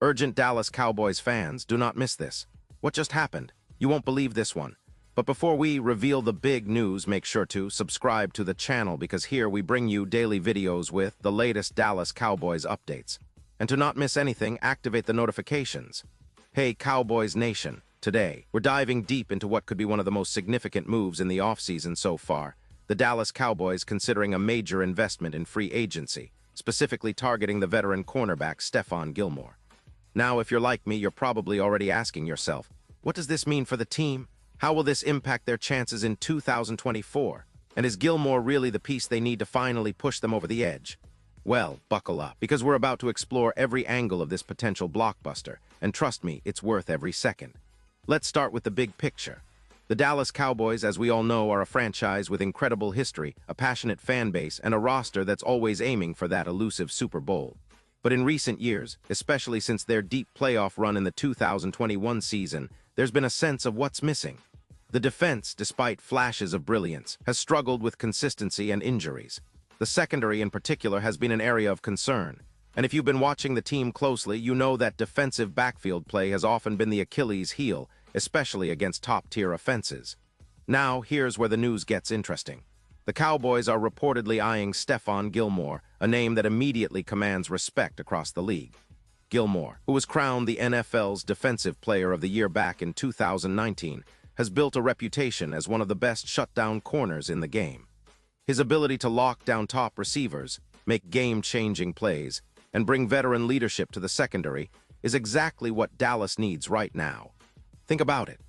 Urgent Dallas Cowboys fans, do not miss this. What just happened? You won't believe this one. But before we reveal the big news, make sure to subscribe to the channel because here we bring you daily videos with the latest Dallas Cowboys updates. And to not miss anything, activate the notifications. Hey Cowboys Nation, today we're diving deep into what could be one of the most significant moves in the offseason so far. The Dallas Cowboys considering a major investment in free agency, specifically targeting the veteran cornerback Stephon Gilmore. Now, if you're like me, you're probably already asking yourself, what does this mean for the team? How will this impact their chances in 2024? And is Gilmore really the piece they need to finally push them over the edge? Well, buckle up, because we're about to explore every angle of this potential blockbuster, and trust me, it's worth every second. Let's start with the big picture. The Dallas Cowboys, as we all know, are a franchise with incredible history, a passionate fan base, and a roster that's always aiming for that elusive Super Bowl. But in recent years, especially since their deep playoff run in the 2021 season, there's been a sense of what's missing. The defense, despite flashes of brilliance, has struggled with consistency and injuries. The secondary in particular has been an area of concern. And if you've been watching the team closely, you know that defensive backfield play has often been the Achilles heel, especially against top-tier offenses. Now, here's where the news gets interesting. The Cowboys are reportedly eyeing Stephon Gilmore, a name that immediately commands respect across the league. Gilmore, who was crowned the NFL's Defensive Player of the Year back in 2019, has built a reputation as one of the best shutdown corners in the game. His ability to lock down top receivers, make game-changing plays, and bring veteran leadership to the secondary is exactly what Dallas needs right now. Think about it.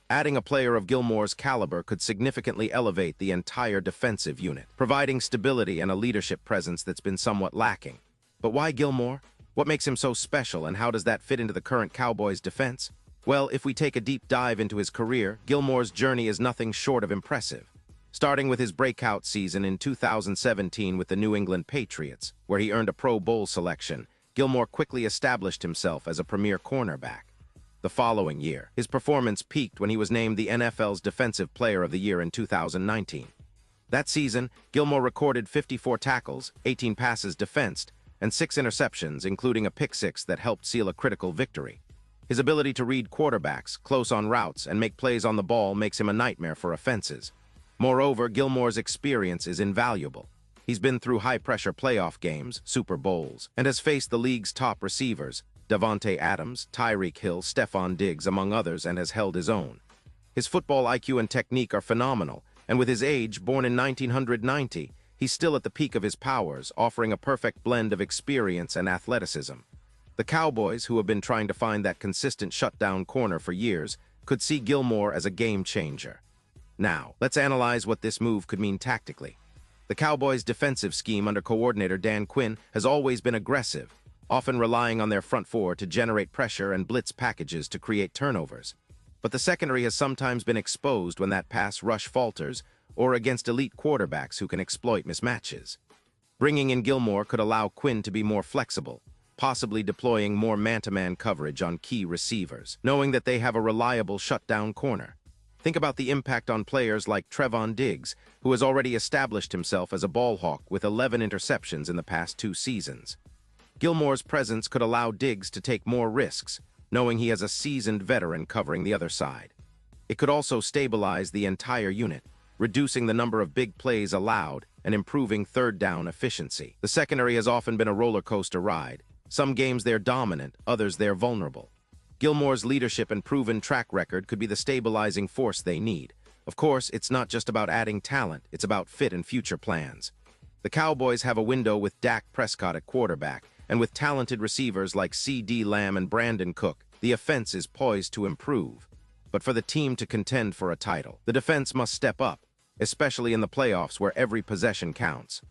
Adding a player of Gilmore's caliber could significantly elevate the entire defensive unit, providing stability and a leadership presence that's been somewhat lacking. But why Gilmore? What makes him so special, and how does that fit into the current Cowboys' defense? Well, if we take a deep dive into his career, Gilmore's journey is nothing short of impressive. Starting with his breakout season in 2017 with the New England Patriots, where he earned a Pro Bowl selection, Gilmore quickly established himself as a premier cornerback. The following year, his performance peaked when he was named the NFL's Defensive Player of the Year in 2019. That season, Gilmore recorded 54 tackles, 18 passes defensed, and 6 interceptions, including a pick-six that helped seal a critical victory. His ability to read quarterbacks, close on routes, and make plays on the ball makes him a nightmare for offenses. Moreover, Gilmore's experience is invaluable. He's been through high-pressure playoff games, Super Bowls, and has faced the league's top receivers, Davante Adams, Tyreek Hill, Stefon Diggs, among others, and has held his own. His football IQ and technique are phenomenal, and with his age, born in 1990, he's still at the peak of his powers, offering a perfect blend of experience and athleticism. The Cowboys, who have been trying to find that consistent shutdown corner for years, could see Gilmore as a game-changer. Now, let's analyze what this move could mean tactically. The Cowboys' defensive scheme under coordinator Dan Quinn has always been aggressive, often relying on their front four to generate pressure and blitz packages to create turnovers. But the secondary has sometimes been exposed when that pass rush falters or against elite quarterbacks who can exploit mismatches. Bringing in Gilmore could allow Quinn to be more flexible, possibly deploying more man-to-man coverage on key receivers, knowing that they have a reliable shutdown corner. Think about the impact on players like Trevon Diggs, who has already established himself as a ball hawk with 11 interceptions in the past 2 seasons. Gilmore's presence could allow Diggs to take more risks, knowing he has a seasoned veteran covering the other side. It could also stabilize the entire unit, reducing the number of big plays allowed and improving third down efficiency. The secondary has often been a roller coaster ride. Some games they're dominant, others they're vulnerable. Gilmore's leadership and proven track record could be the stabilizing force they need. Of course, it's not just about adding talent, it's about fit and future plans. The Cowboys have a window with Dak Prescott at quarterback, and with talented receivers like C.D. Lamb and Brandon Cook, the offense is poised to improve. But for the team to contend for a title, the defense must step up, especially in the playoffs where every possession counts.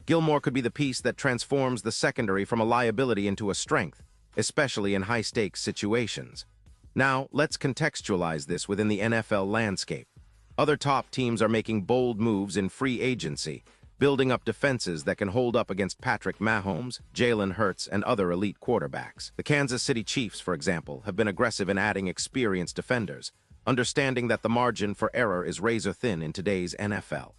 Gilmore could be the piece that transforms the secondary from a liability into a strength, especially in high-stakes situations. Now, let's contextualize this within the NFL landscape. Other top teams are making bold moves in free agency, building up defenses that can hold up against Patrick Mahomes, Jalen Hurts, and other elite quarterbacks. The Kansas City Chiefs, for example, have been aggressive in adding experienced defenders, understanding that the margin for error is razor-thin in today's NFL.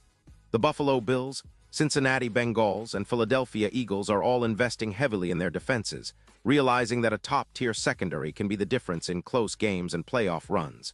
The Buffalo Bills, Cincinnati Bengals and Philadelphia Eagles are all investing heavily in their defenses, realizing that a top-tier secondary can be the difference in close games and playoff runs.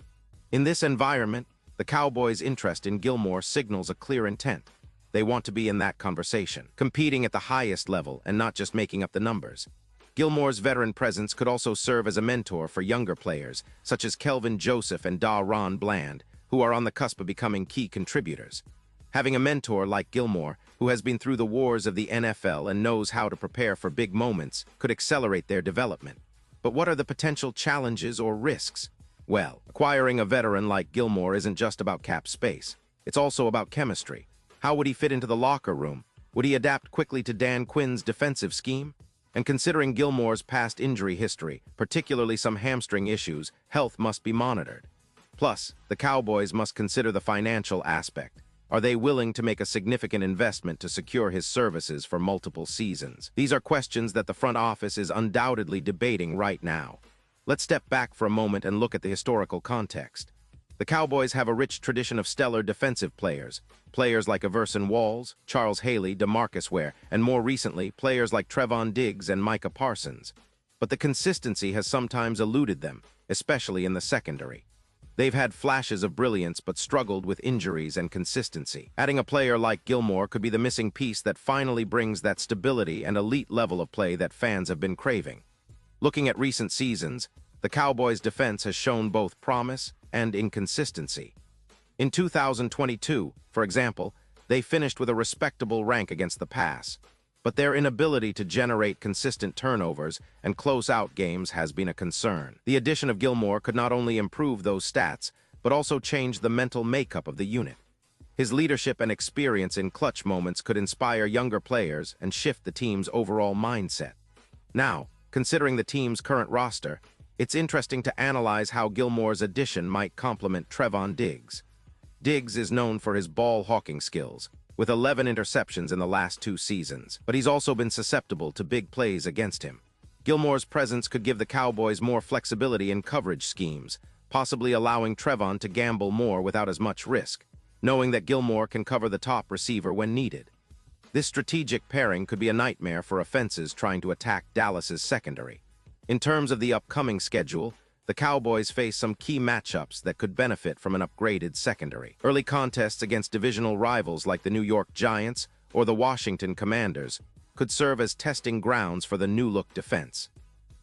In this environment, the Cowboys' interest in Gilmore signals a clear intent. They want to be in that conversation, competing at the highest level and not just making up the numbers. Gilmore's veteran presence could also serve as a mentor for younger players, such as Kelvin Joseph and Ron Bland, who are on the cusp of becoming key contributors. Having a mentor like Gilmore, who has been through the wars of the NFL and knows how to prepare for big moments, could accelerate their development. But what are the potential challenges or risks? Well, acquiring a veteran like Gilmore isn't just about cap space. It's also about chemistry. How would he fit into the locker room? Would he adapt quickly to Dan Quinn's defensive scheme? And considering Gilmore's past injury history, particularly some hamstring issues, health must be monitored. Plus, the Cowboys must consider the financial aspect. Are they willing to make a significant investment to secure his services for multiple seasons? These are questions that the front office is undoubtedly debating right now. Let's step back for a moment and look at the historical context. The Cowboys have a rich tradition of stellar defensive players like Everson Walls, Charles Haley, DeMarcus Ware, and more recently, players like Trevon Diggs and Micah Parsons. But the consistency has sometimes eluded them, especially in the secondary. They've had flashes of brilliance but struggled with injuries and consistency. Adding a player like Gilmore could be the missing piece that finally brings that stability and elite level of play that fans have been craving. Looking at recent seasons, the Cowboys' defense has shown both promise and inconsistency. In 2022, for example, they finished with a respectable rank against the pass, but their inability to generate consistent turnovers and close out games has been a concern. The addition of Gilmore could not only improve those stats, but also change the mental makeup of the unit. His leadership and experience in clutch moments could inspire younger players and shift the team's overall mindset. Now, considering the team's current roster, it's interesting to analyze how Gilmore's addition might complement Trevon Diggs. Diggs is known for his ball-hawking skills, with 11 interceptions in the last 2 seasons, but he's also been susceptible to big plays against him. Gilmore's presence could give the Cowboys more flexibility in coverage schemes, possibly allowing Trevon to gamble more without as much risk, knowing that Gilmore can cover the top receiver when needed. This strategic pairing could be a nightmare for offenses trying to attack Dallas's secondary. In terms of the upcoming schedule, the Cowboys face some key matchups that could benefit from an upgraded secondary. Early contests against divisional rivals like the New York Giants or the Washington Commanders could serve as testing grounds for the new-look defense.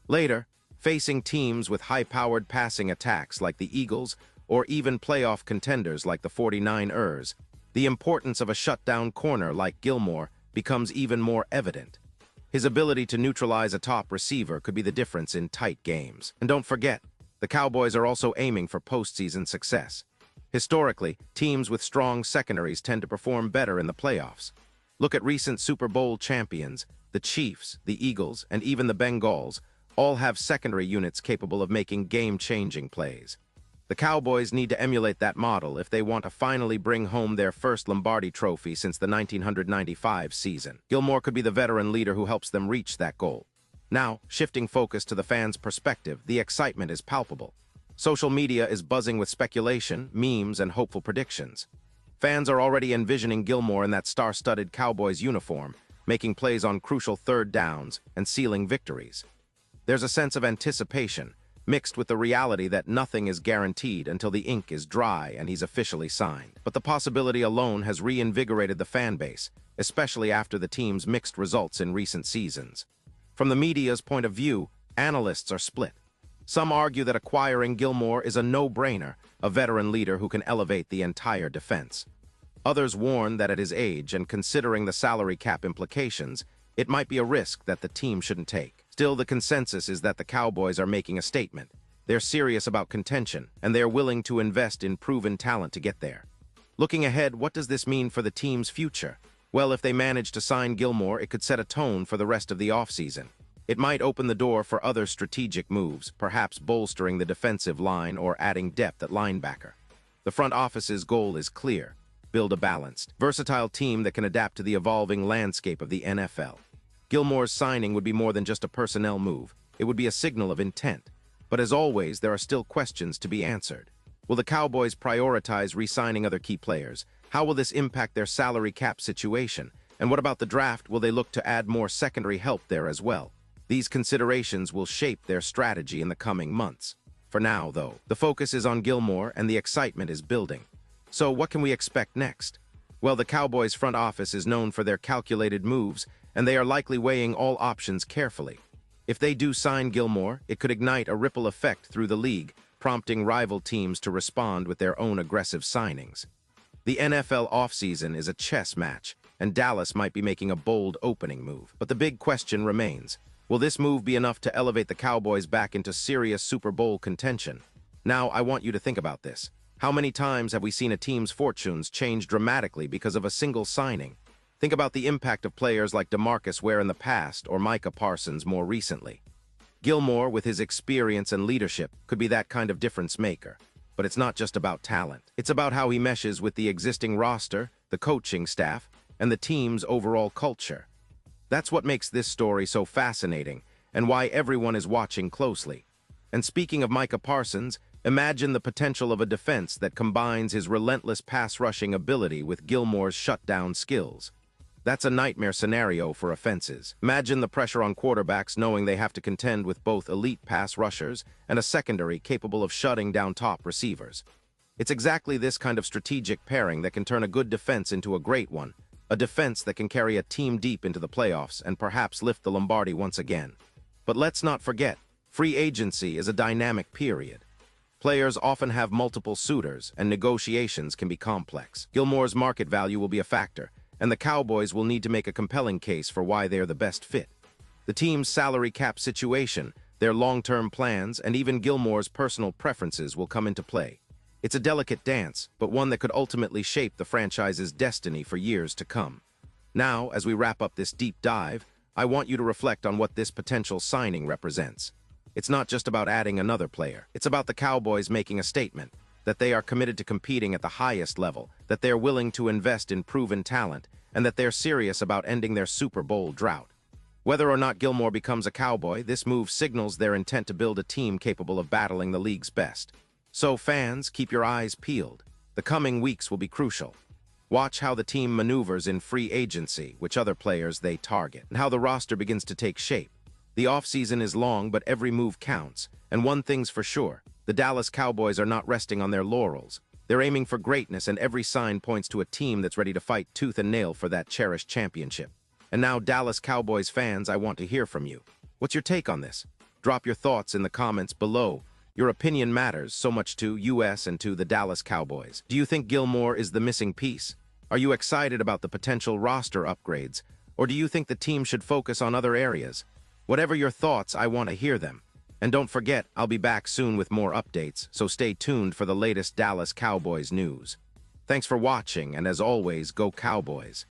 Later, facing teams with high-powered passing attacks like the Eagles or even playoff contenders like the 49ers, the importance of a shutdown corner like Gilmore becomes even more evident. His ability to neutralize a top receiver could be the difference in tight games. And don't forget, the Cowboys are also aiming for postseason success. Historically, teams with strong secondaries tend to perform better in the playoffs. Look at recent Super Bowl champions, the Chiefs, the Eagles, and even the Bengals, all have secondary units capable of making game-changing plays. The Cowboys need to emulate that model if they want to finally bring home their first Lombardi trophy since the 1995 season. Gilmore could be the veteran leader who helps them reach that goal. Now, shifting focus to the fans' perspective, the excitement is palpable. Social media is buzzing with speculation, memes, and hopeful predictions. Fans are already envisioning Gilmore in that star-studded Cowboys uniform, making plays on crucial third downs and sealing victories. There's a sense of anticipation, mixed with the reality that nothing is guaranteed until the ink is dry and he's officially signed. But the possibility alone has reinvigorated the fan base, especially after the team's mixed results in recent seasons. From the media's point of view, analysts are split. Some argue that acquiring Gilmore is a no-brainer, a veteran leader who can elevate the entire defense. Others warn that at his age and considering the salary cap implications, it might be a risk that the team shouldn't take. Still, the consensus is that the Cowboys are making a statement. They're serious about contention, and they're willing to invest in proven talent to get there. Looking ahead, what does this mean for the team's future? Well, if they manage to sign Gilmore, it could set a tone for the rest of the offseason. It might open the door for other strategic moves, perhaps bolstering the defensive line or adding depth at linebacker. The front office's goal is clear: build a balanced, versatile team that can adapt to the evolving landscape of the NFL. Gilmore's signing would be more than just a personnel move. It would be a signal of intent. But as always, there are still questions to be answered. Will the Cowboys prioritize re-signing other key players? How will this impact their salary cap situation? And what about the draft? Will they look to add more secondary help there as well? These considerations will shape their strategy in the coming months. For now, though, the focus is on Gilmore and the excitement is building. So what can we expect next? Well, the Cowboys front office is known for their calculated moves, and they are likely weighing all options carefully. If they do sign Gilmore, it could ignite a ripple effect through the league, prompting rival teams to respond with their own aggressive signings. The NFL offseason is a chess match, and Dallas might be making a bold opening move. But the big question remains, will this move be enough to elevate the Cowboys back into serious Super Bowl contention? Now, I want you to think about this. How many times have we seen a team's fortunes change dramatically because of a single signing? Think about the impact of players like DeMarcus Ware in the past or Micah Parsons more recently. Gilmore, with his experience and leadership, could be that kind of difference maker. But it's not just about talent. It's about how he meshes with the existing roster, the coaching staff, and the team's overall culture. That's what makes this story so fascinating and why everyone is watching closely. And speaking of Micah Parsons, imagine the potential of a defense that combines his relentless pass-rushing ability with Gilmore's shutdown skills. That's a nightmare scenario for offenses. Imagine the pressure on quarterbacks knowing they have to contend with both elite pass rushers and a secondary capable of shutting down top receivers. It's exactly this kind of strategic pairing that can turn a good defense into a great one, a defense that can carry a team deep into the playoffs and perhaps lift the Lombardi once again. But let's not forget, free agency is a dynamic period. Players often have multiple suitors, and negotiations can be complex. Gilmore's market value will be a factor, and the Cowboys will need to make a compelling case for why they are the best fit. The team's salary cap situation, their long-term plans, and even Gilmore's personal preferences will come into play. It's a delicate dance, but one that could ultimately shape the franchise's destiny for years to come. Now, as we wrap up this deep dive, I want you to reflect on what this potential signing represents. It's not just about adding another player. It's about the Cowboys making a statement, that they are committed to competing at the highest level, that they're willing to invest in proven talent, and that they're serious about ending their Super Bowl drought. Whether or not Gilmore becomes a Cowboy, this move signals their intent to build a team capable of battling the league's best. So fans, keep your eyes peeled. The coming weeks will be crucial. Watch how the team maneuvers in free agency, which other players they target, and how the roster begins to take shape. The offseason is long, but every move counts. And one thing's for sure, the Dallas Cowboys are not resting on their laurels. They're aiming for greatness, and every sign points to a team that's ready to fight tooth and nail for that cherished championship. And now, Dallas Cowboys fans, I want to hear from you. What's your take on this? Drop your thoughts in the comments below. Your opinion matters so much to us and to the Dallas Cowboys. Do you think Gilmore is the missing piece? Are you excited about the potential roster upgrades? Or do you think the team should focus on other areas? Whatever your thoughts, I want to hear them. And don't forget, I'll be back soon with more updates, so stay tuned for the latest Dallas Cowboys news. Thanks for watching, and as always, go Cowboys.